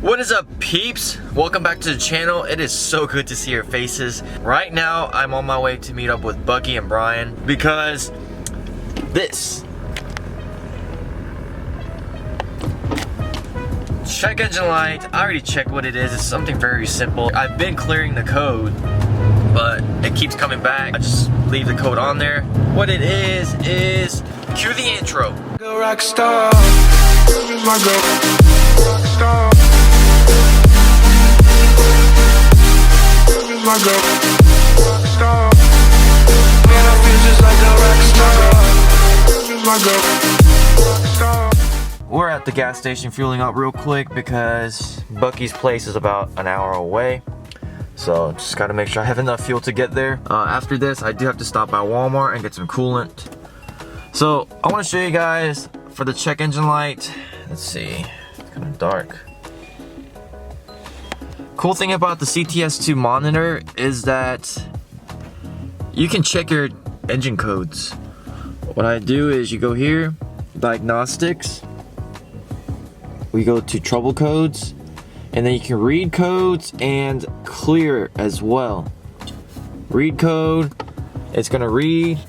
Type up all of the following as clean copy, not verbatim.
What is up, peeps? Welcome back to the channel. It is so good to see your faces. Right now, I'm on my way to meet up with Bucky and Brian because this check engine light, I already checked what it is. It's something very simple. I've been clearing the code, but it keeps coming back. I just leave the code on there. What it is cue the intro. Go rock star. My girl, rock star. My girl, rock star. Man, I feel just like a rock star. My girl, rock star. We're at the gas station fueling up real quick because Bucky's place is about an hour away. So just gotta make sure I have enough fuel to get there. After this, I do have to stop by Walmart and get some coolant. So I want to show you guys for the check engine light. Let's see, it's kind of dark. Cool thing about the CTS2 monitor is that you can check your engine codes. What I do is you go here, diagnostics, we go to trouble codes, and then you can read codes and clear as well. Read code, it's gonna read,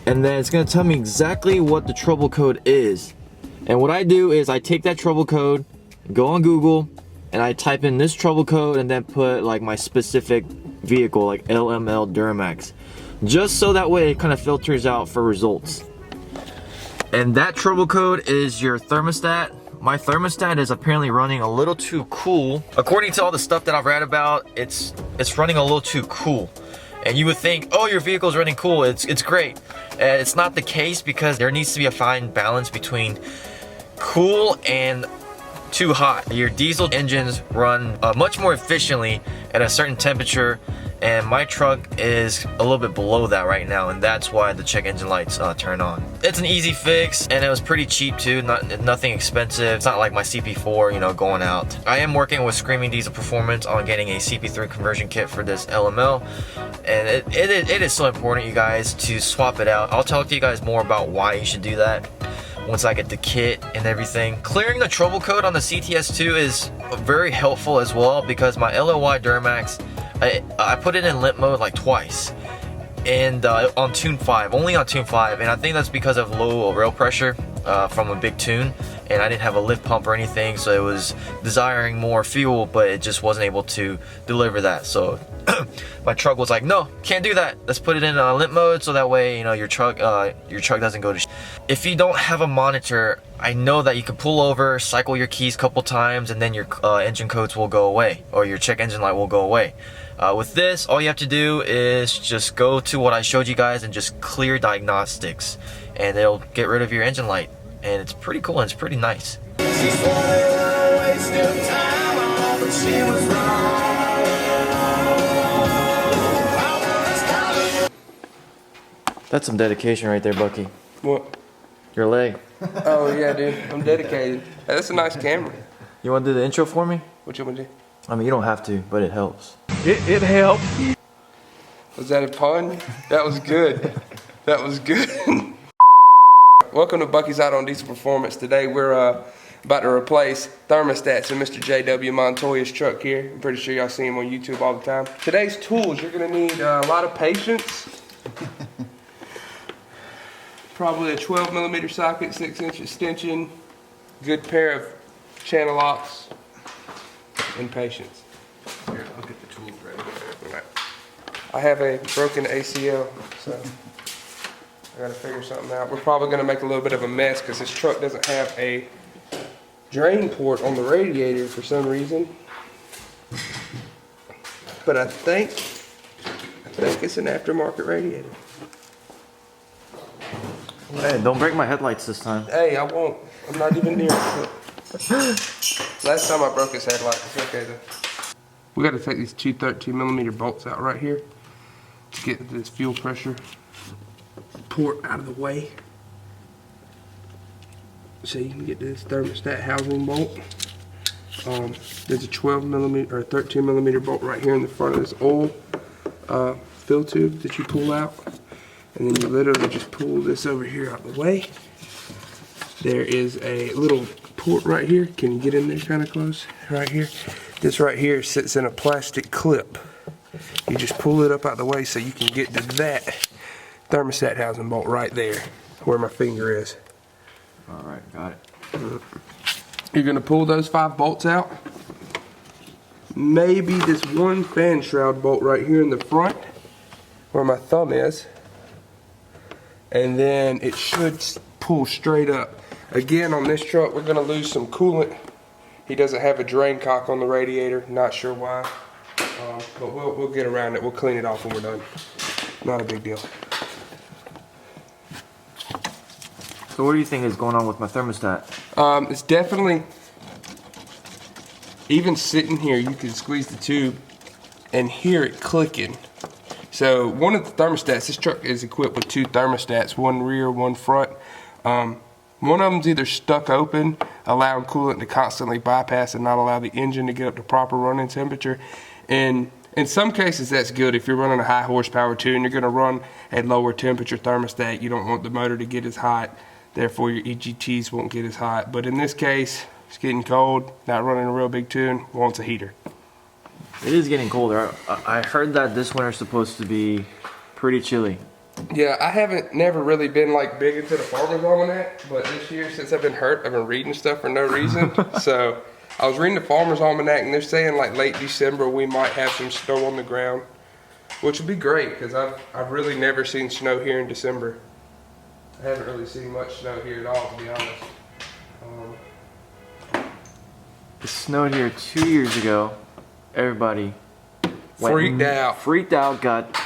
and then it's gonna tell me exactly what the trouble code is. And what I do is I take that trouble code, go on Google, and I type in this trouble code and then put like my specific vehicle, like LML Duramax, just so that way it kind of filters out for results. And that trouble code is your thermostat. My thermostat is apparently running a little too cool. According to all the stuff that I've read about, it's running a little too cool. And you would think, oh, your vehicle's running cool, it's great. It's not the case because there needs to be a fine balance between cool and too hot. Your diesel engines run much more efficiently at a certain temperature, and my truck is a little bit below that right now, and that's why the check engine lights turn on. It's an easy fix, and it was pretty cheap too, nothing expensive. It's not like my CP4, you know, going out. I am working with Screaming Diesel Performance on getting a CP3 conversion kit for this LML, and it is so important, you guys, to swap it out. I'll talk to you guys more about why you should do that once I get the kit and everything. Clearing the trouble code on the CTS2 is very helpful as well because my LOY Duramax, I put it in limp mode like twice, and on tune 5, only on tune 5, and I think that's because of low rail pressure from a big tune, and I didn't have a lift pump or anything, so it was desiring more fuel, but it just wasn't able to deliver that. So my truck was like, no, can't do that. Let's put it in limp mode so that way, you know, your truck doesn't go to If you don't have a monitor, I know that you can pull over, cycle your keys a couple times, and then your engine codes will go away, or your check engine light will go away. With this, all you have to do is just go to what I showed you guys and just clear diagnostics, and it'll get rid of your engine light. And it's pretty cool and it's pretty nice. That's some dedication right there, Bucky. What? Your leg. Oh yeah, dude. I'm dedicated. Hey, that's a nice camera. You want to do the intro for me? What you want to do? I mean, you don't have to, but it helps. It helps. Was that a pun? That was good. That was good. Welcome to Bucky's Auto and Diesel Performance. Today we're about to replace thermostats in Mr. J.W. Montoya's truck here. I'm pretty sure y'all see him on YouTube all the time. Today's tools, you're going to need a lot of patience. Probably a 12mm socket, 6-inch extension, good pair of channel locks, and patience. Here, I'll get the tools ready. Right. I have a broken ACL, so I gotta figure something out. We're probably gonna make a little bit of a mess because this truck doesn't have a drain port on the radiator for some reason. But I think it's an aftermarket radiator. Hey, don't break my headlights this time. Hey, I won't. I'm not even near it. Last time I broke his headlight. It's okay though. We got to take these two 13mm bolts out right here to get this fuel pressure port out of the way, so you can get this thermostat housing bolt. There's a 12mm or 13mm bolt right here in the front of this oil fill tube that you pull out. And then you literally just pull this over here out of the way. There is a little port right here. Can you get in there kind of close? Right here. This right here sits in a plastic clip. You just pull it up out the way so you can get to that thermostat housing bolt right there, where my finger is. All right, got it. You're gonna pull those 5 bolts out. Maybe this one fan shroud bolt right here in the front, where my thumb is. And then it should pull straight up. Again, on this truck, we're gonna lose some coolant. He doesn't have a drain cock on the radiator, not sure why. But we'll get around it. We'll clean it off when we're done. Not a big deal. So what do you think is going on with my thermostat? It's definitely, even sitting here, you can squeeze the tube and hear it clicking. So one of the thermostats, this truck is equipped with 2 thermostats, one rear, one front. One of them's either stuck open, allowing coolant to constantly bypass and not allow the engine to get up to proper running temperature. And in some cases that's good. If you're running a high horsepower too and you're gonna run at lower temperature thermostat, you don't want the motor to get as hot, therefore your EGTs won't get as hot. But in this case, it's getting cold, not running a real big tune, wants a heater. It is getting colder. I heard that this winter's supposed to be pretty chilly. Yeah, I haven't never really been like big into the Farmer's Almanac, but this year since I've been hurt, I've been reading stuff for no reason. So I was reading the Farmer's Almanac and they're saying like late December we might have some snow on the ground, which would be great because I've really never seen snow here in December. I haven't really seen much snow here at all, to be honest. It snowed here 2 years ago. Everybody Freaked out. Got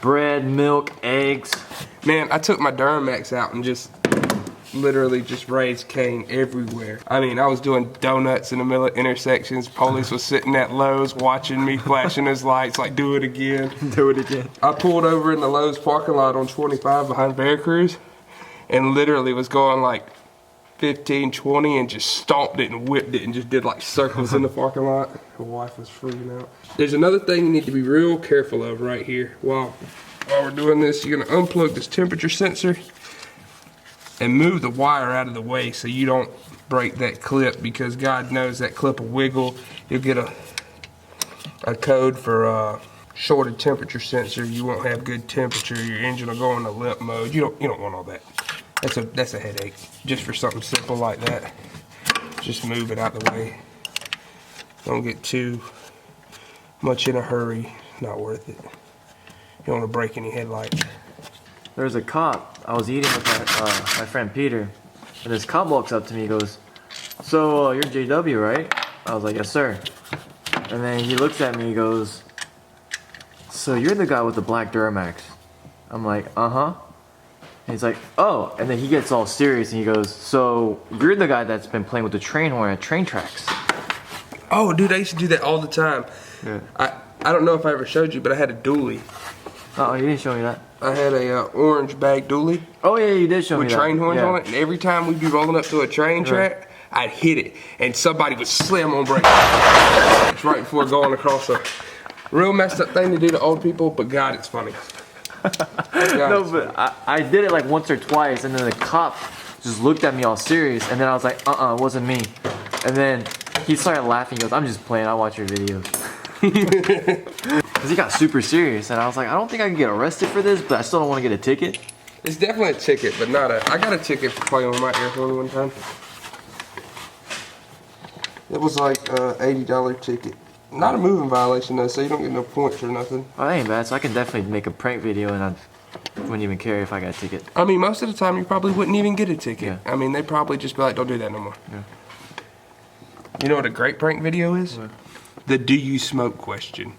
bread, milk, eggs. Man, I took my Duramax out and just literally just raised Cain everywhere. I mean, I was doing donuts in the middle of intersections. Police was sitting at Lowe's watching me, flashing his lights like, do it again. Do it again. I pulled over in the Lowe's parking lot on 25 behind Veracruz and literally was going like 15, 20 and just stomped it and whipped it and just did like circles in the parking lot. My wife was freaking out. There's another thing you need to be real careful of right here. While we're doing this, you're gonna unplug this temperature sensor and move the wire out of the way so you don't break that clip, because God knows that clip will wiggle. You'll get a code for shorted temperature sensor. You won't have good temperature. Your engine will go into limp mode. You don't want all that. That's a headache. Just for something simple like that, just move it out the way. Don't get too much in a hurry. Not worth it. You don't want to break any headlights. There was a cop. I was eating with my friend Peter, and this cop walks up to me. He goes, "So you're JW, right?" I was like, "Yes, sir." And then he looks at me. He goes, "So you're the guy with the black Duramax?" I'm like, "Uh-huh." And he's like, "Oh," and then he gets all serious and he goes, "So you're the guy that's been playing with the train horn at train tracks?" Oh, dude, I used to do that all the time. Yeah. I don't know if I ever showed you, but I had a dually. Oh, you didn't show me that. I had a orange bag dually Oh yeah, you did show me with that. train horns Yeah. on it, and every time we'd be rolling up to a train track, I'd hit it, and somebody would slam on brakes right before going across a real messed up thing to do to old people, but God, it's funny. No, but I did it like once or twice, and then the cop just looked at me all serious, and then I was like, it wasn't me. And then he started laughing. He goes, "I'm just playing. I watch your videos." Because he got super serious, and I was like, I don't think I can get arrested for this, but I still don't want to get a ticket. It's definitely a ticket, but not a. I got a ticket for playing with my air horn one time. It was like $80 ticket. Not a moving violation though, so you don't get no points or nothing. Oh, that ain't bad. So I can definitely make a prank video, and I wouldn't even care if I got a ticket. I mean, most of the time you probably wouldn't even get a ticket. Yeah. I mean, they'd probably just be like, "Don't do that no more." Yeah. You know what a great prank video is? What? The "Do you smoke?" question.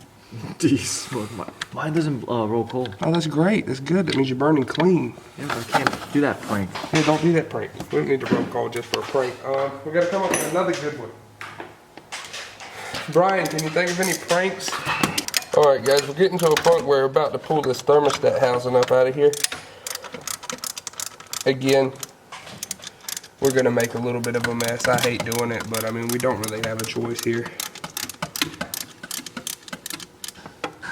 Do you smoke? Mine doesn't roll cold. Oh, that's great. That's good. That means you're burning clean. Yeah, but I can't do that prank. Yeah, don't do that prank. We don't need to roll call just for a prank. We gotta come up with another good one. Brian, can you think of any pranks? Alright guys, we're getting to a point where we're about to pull this thermostat housing up out of here. Again, we're gonna make a little bit of a mess. I hate doing it, but I mean, we don't really have a choice here.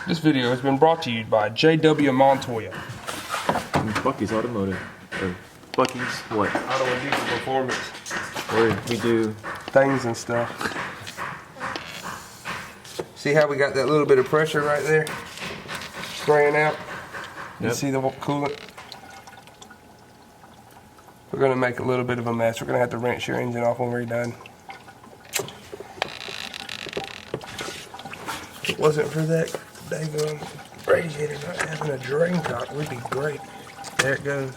This video has been brought to you by JW Montoya. Bucky's Automotive. Or Bucky's what? Auto and Diesel Performance. where we do things and stuff. See how we got that little bit of pressure right there spraying out? You Yep. see the coolant? We're gonna make a little bit of a mess. We're gonna have to wrench your engine off when we're done. If it wasn't for that daggone radiator not having a drain cock, we'd be great. There it goes.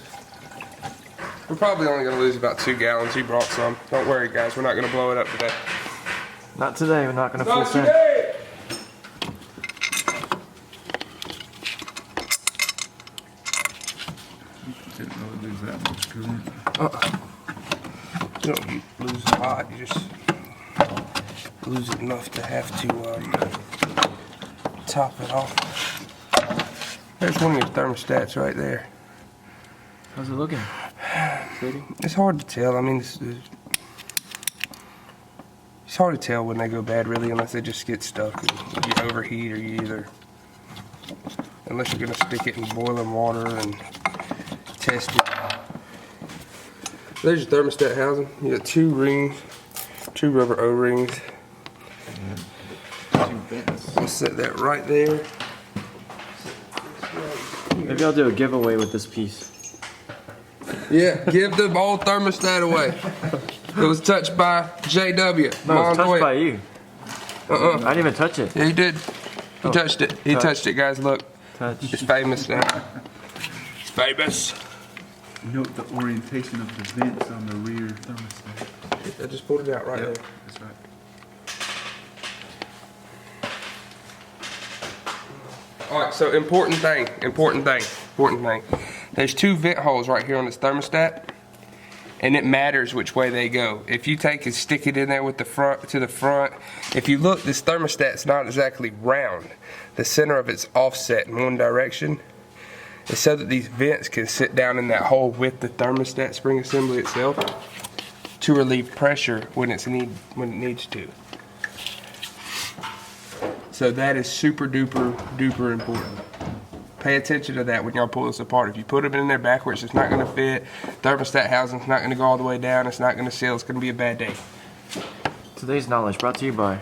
We're probably only gonna lose about 2 gallons. He brought some. Don't worry, guys. We're not gonna blow it up today. Not today. We're not gonna full Not send. today! Didn't really lose that much coolant. You don't lose a lot. You just lose enough to have to top it off. There's one of your thermostats right there. How's it looking? Steady? It's hard to tell. I mean, it's hard to tell when they go bad, really, unless they just get stuck. You overheat, or you either, unless you're gonna stick it in boiling water and test it. There's your thermostat housing. You got 2 rings, 2 rubber O-rings. 2 vents. We'll set that right there. Maybe I'll do a giveaway with this piece. Yeah, give the old thermostat away. It was touched by JW. No, it was touched by you. I didn't even touch it. Yeah, he did. He touched it. He touched it, guys. Look, Touch. it's famous now. It's famous. Note the orientation of the vents on the rear thermostat. I just pulled it out right there. That's right. All right, so important thing. There's 2 vent holes right here on this thermostat, and it matters which way they go. If you take and stick it in there with the front to the front, if you look, this thermostat's not exactly round. The center of it's offset in one direction. It's so that these vents can sit down in that hole with the thermostat spring assembly itself to relieve pressure when it needs to. So that is super duper important. Pay attention to that when y'all pull this apart. If you put them in there backwards, it's not going to fit. Thermostat housing's not going to go all the way down. It's not going to seal. It's going to be a bad day. Today's knowledge brought to you by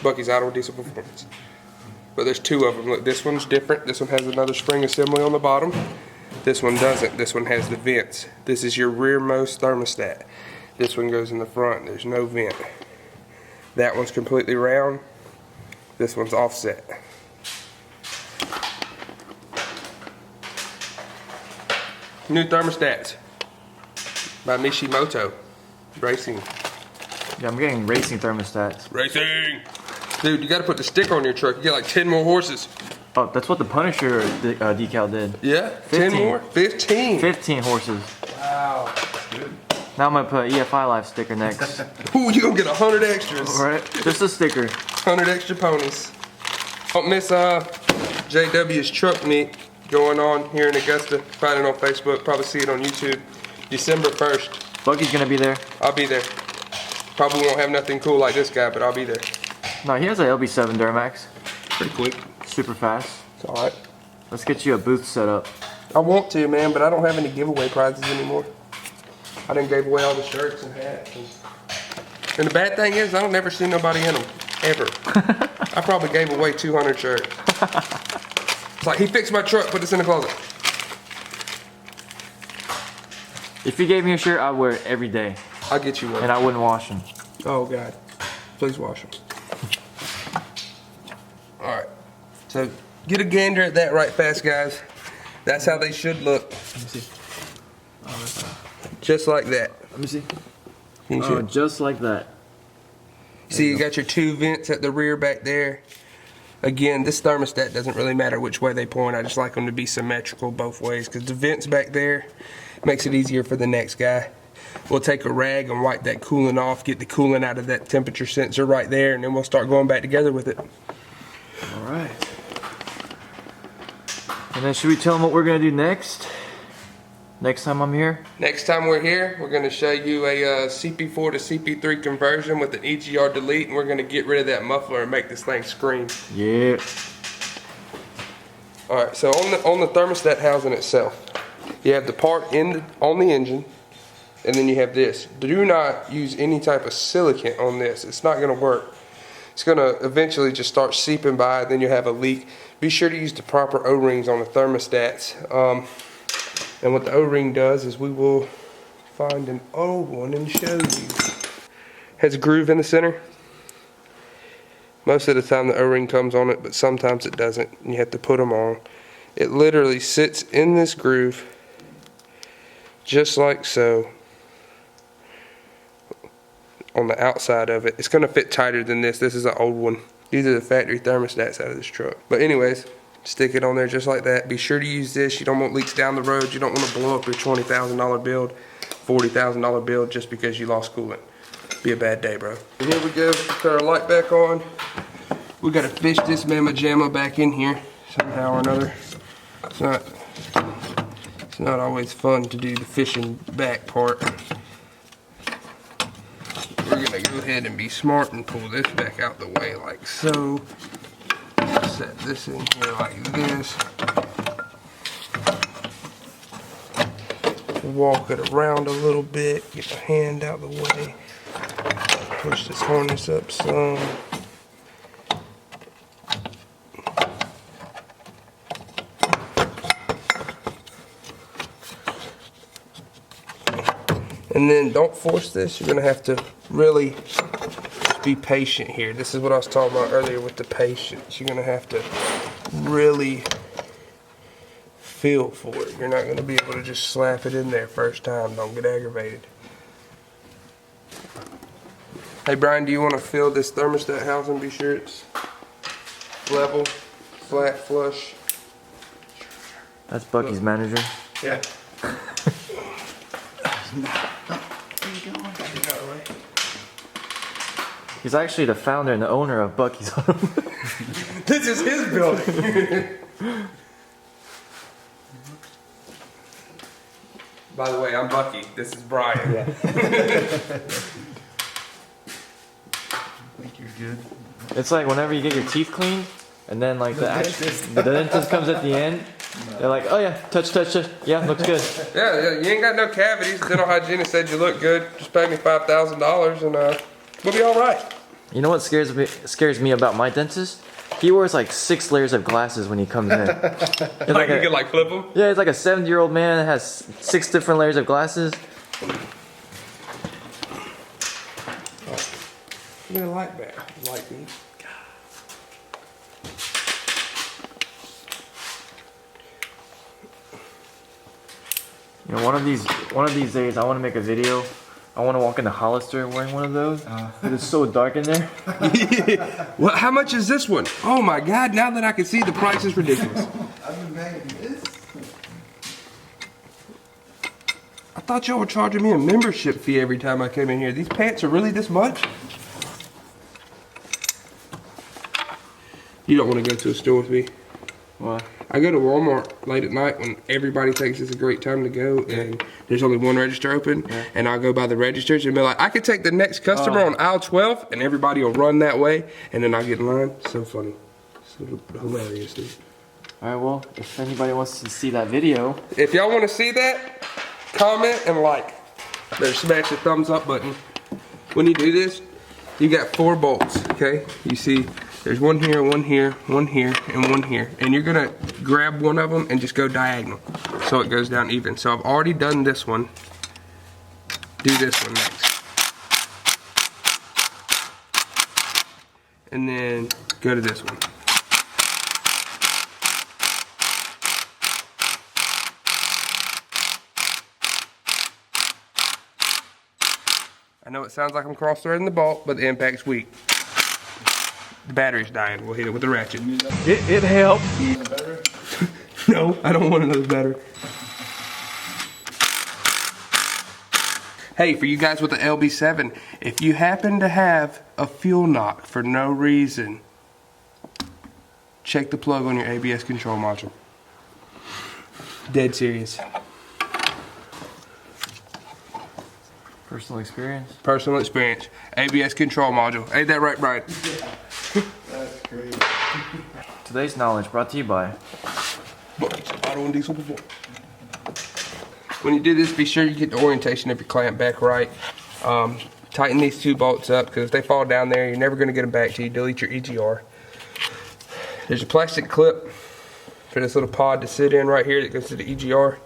Bucky's Auto Diesel Performance. But there's 2 of them. Look, this one's different. This one has another spring assembly on the bottom. This one doesn't. This one has the vents. This is your rearmost thermostat. This one goes in the front. There's no vent. That one's completely round. This one's offset. New thermostats by Mishimoto Racing. Yeah, I'm getting racing thermostats. Racing! Dude, you gotta put the sticker on your truck. You get like 10 more horses. Oh, that's what the Punisher decal did. Yeah? 15. 10 more? 15. 15 horses. Wow. Now I'm gonna put EFI Life sticker next. Ooh, you gonna get 100 extras. Alright, just a sticker. 100 extra ponies. Don't miss JW's truck meet going on here in Augusta. Find it on Facebook, probably see it on YouTube. December 1st. Buggy's gonna be there. I'll be there. Probably won't have nothing cool like this guy, but I'll be there. No, he has a LB7 Duramax. Pretty quick. Super fast. It's alright. Let's get you a booth set up. I want to, man, but I don't have any giveaway prizes anymore. I done gave away all the shirts and hats. And the bad thing is, I don't never see nobody in them. Ever. I probably gave away 200 shirts. It's like, he fixed my truck, put this in the closet. If you gave me a shirt, I'd wear it every day. I'll get you one. And I wouldn't wash them. Oh, God. Please wash them. Alright. So, get a gander at that right fast, guys. That's how they should look. Let me see. Just like that. Let me see. Can you see Oh, it? just like that. See, you got your 2 vents at the rear back there. Again, this thermostat doesn't really matter which way they point. I just like them to be symmetrical both ways, because the vents back there makes it easier for the next guy. We'll take a rag and wipe that coolant off, get the coolant out of that temperature sensor right there, and then we'll start going back together with it. Alright. And then should we tell them what we're going to do next? Next time I'm here? Next time we're here, we're going to show you a CP4 to CP3 conversion with an EGR delete, and we're going to get rid of that muffler and make this thing scream. Yeah. Alright, so on the thermostat housing itself, you have the part on the engine, and then you have this. Do not use any type of silicant on this. It's not going to work. It's going to eventually just start seeping by, then you have a leak. Be sure to use the proper O-rings on the thermostats. And what the O-ring does is we will find an old one and show you. Has a groove in the center. Most of the time the O-ring comes on it, but sometimes it doesn't. And you have to put them on. It literally sits in this groove, just like so. On the outside of it. It's going to fit tighter than this. This is an old one. These are the factory thermostats out of this truck. But anyways, stick it on there just like that. Be sure to use this. You don't want leaks down the road. You don't want to blow up your $20,000 build, $40,000 build just because you lost coolant. Be a bad day, bro. And here we go. Put our light back on. We got to fish this mamma jamma back in here somehow or another. It's not always fun to do the fishing back part. We're gonna go ahead and be smart and pull this back out the way like so. Set this in here like this. Walk it around a little bit, get my hand out the way. Push this harness up some. And then don't force this. You're gonna have to really be patient here. This is what I was talking about earlier with the patience. You're gonna have to really feel for it. You're not gonna be able to just slap it in there first time. Don't get aggravated. Hey Brian, do you want to fill this thermostat housing? Be sure it's level, flat, flush. That's Bucky's manager. Yeah. He's actually the founder and the owner of Bucky's. This is his building. By the way, I'm Bucky. This is Brian. I think you're good. It's like whenever you get your teeth cleaned, and then like the dentist comes at the end. They're like, oh yeah, touch, yeah, looks good. Yeah, you ain't got no cavities. Dental hygienist said you look good. Just pay me $5,000 and we'll be all right. You know what scares me about my dentist? He wears like 6 layers of glasses when he comes in. Like you can flip them? Yeah, he's like a 70-year-old man that has 6 different layers of glasses. Get a light back. Light me. You know, one of these days, I want to make a video. I want to walk into Hollister wearing one of those. It's so dark in there. Well, how much is this one? Oh my God! Now that I can see, the price is ridiculous. I've been making this. I thought y'all were charging me a membership fee every time I came in here. These pants are really this much? You don't want to go to a store with me. What? I go to Walmart late at night when everybody thinks it's a great time to go and there's only one register open, and I'll go by the registers and be like, I could take the next customer on aisle 12 and everybody will run that way, and then I get in line. So funny. So hilarious, dude. Alright, well, if anybody wants to see that video. If y'all want to see that, comment and like. Better smash the thumbs up button. When you do this, you got 4 bolts, okay? You see, there's one here, one here, one here, and one here. And you're gonna grab one of them and just go diagonal so it goes down even. So I've already done this one. Do this one next. And then go to this one. I know it sounds like I'm cross-threading the bolt, but the impact's weak. The battery's dying. We'll hit it with the ratchet. It helped. No, I don't want another battery. Hey, for you guys with the LB7, if you happen to have a fuel knock for no reason, check the plug on your ABS control module. Dead serious. Personal experience? Personal experience. ABS control module. Ain't that right, Brian? That's crazy. Today's knowledge brought to you by Auto and diesel before. When you do this, be sure you get the orientation of your clamp back right. Tighten these 2 bolts up, because if they fall down there, you're never going to get them back till you delete your EGR. There's a plastic clip for this little pod to sit in right here that goes to the EGR.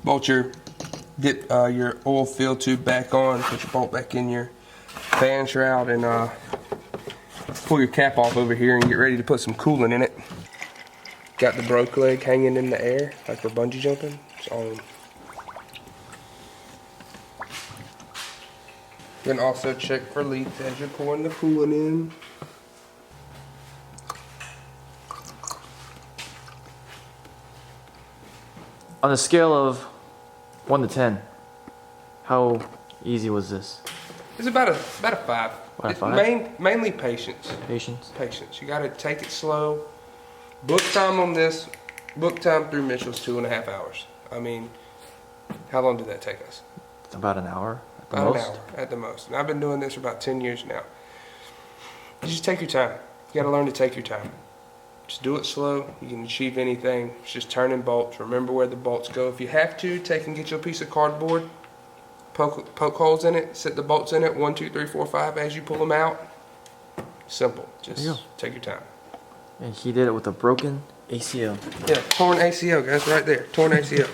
Bolt get your oil fill tube back on, put your bolt back in your fan shroud, and pull your cap off over here and get ready to put some coolant in it. Got the broke leg hanging in the air like we're bungee jumping. It's on. You can also check for leaks as you're pouring the coolant in. On a scale of 1 to 10, how easy was this? It's about a 5. About a It's 5? mainly patience. Patience? Patience. You got to take it slow. Book time on this. Book time through Mitchell's 2.5 hours. I mean, how long did that take us? About an hour at the About most. an hour at the most. And I've been doing this for about 10 years now. You just take your time. You got to learn to take your time. Just do it slow. You can achieve anything. It's just turning bolts. Remember where the bolts go. If you have to, take and get you a piece of cardboard. Poke holes in it. Set the bolts in it. 1, 2, 3, 4, 5 as you pull them out. Simple. Just take your time. And he did it with a broken ACL. Yeah, torn ACL, guys, right there. Torn ACL.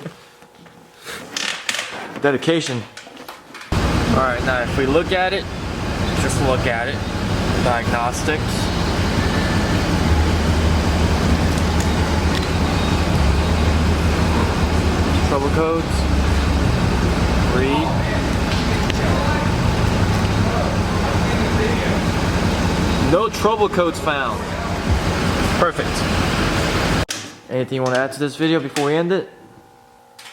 Dedication. Alright, now if we look at it, just look at it. Diagnostics. Trouble codes. Read. No trouble codes found. Perfect. Anything you want to add to this video before we end it?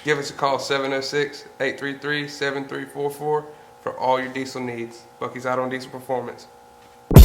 Give us a call, 706-833-7344 for all your diesel needs. Bucky's out on diesel performance. Hey,